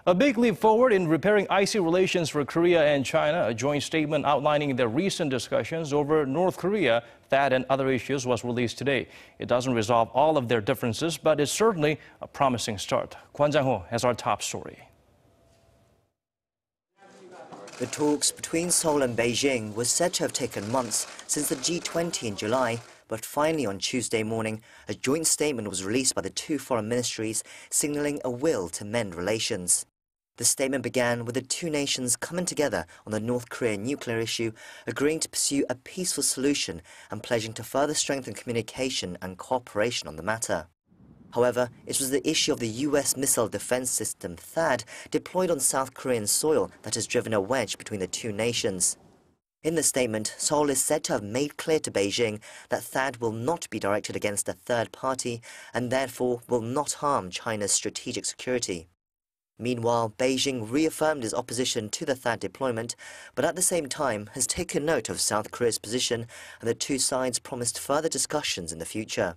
A big leap forward in repairing icy relations for Korea and China. A joint statement outlining their recent discussions over North Korea, THAAD, and other issues was released today. It doesn't resolve all of their differences, but it's certainly a promising start. Kwon Jang-ho has our top story. The talks between Seoul and Beijing were said to have taken months since the G20 in July, but finally on Tuesday morning, a joint statement was released by the two foreign ministries, signaling a will to mend relations. The statement began with the two nations coming together on the North Korean nuclear issue, agreeing to pursue a peaceful solution and pledging to further strengthen communication and cooperation on the matter. However, it was the issue of the US missile defense system THAAD deployed on South Korean soil that has driven a wedge between the two nations. In the statement, Seoul is said to have made clear to Beijing that THAAD will not be directed against a third party and therefore will not harm China's strategic security. Meanwhile, Beijing reaffirmed its opposition to the THAAD deployment, but at the same time has taken note of South Korea's position, and the two sides promised further discussions in the future.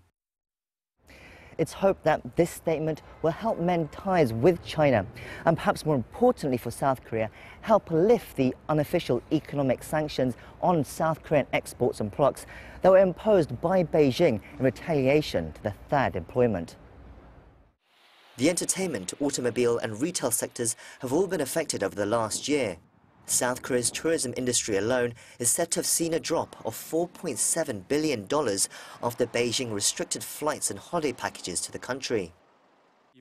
It's hoped that this statement will help mend ties with China and, perhaps more importantly for South Korea, help lift the unofficial economic sanctions on South Korean exports and products that were imposed by Beijing in retaliation to the THAAD deployment. The entertainment, automobile and retail sectors have all been affected over the last year. South Korea's tourism industry alone is said to have seen a drop of $4.7 billion after Beijing restricted flights and holiday packages to the country.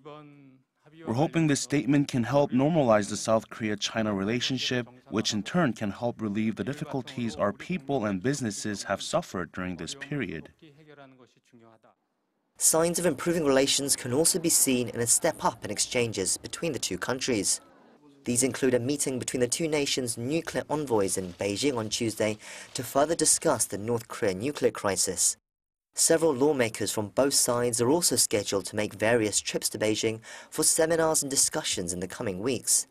We're hoping this statement can help normalize the South Korea-China relationship, which in turn can help relieve the difficulties our people and businesses have suffered during this period. Signs of improving relations can also be seen in a step up in exchanges between the two countries. These include a meeting between the two nations' nuclear envoys in Beijing on Tuesday to further discuss the North Korean nuclear crisis. Several lawmakers from both sides are also scheduled to make various trips to Beijing for seminars and discussions in the coming weeks.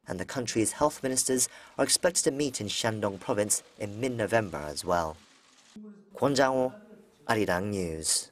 And the country's health ministers are expected to meet in Shandong province in mid-November as well. Kwon Jang-ho, Arirang News.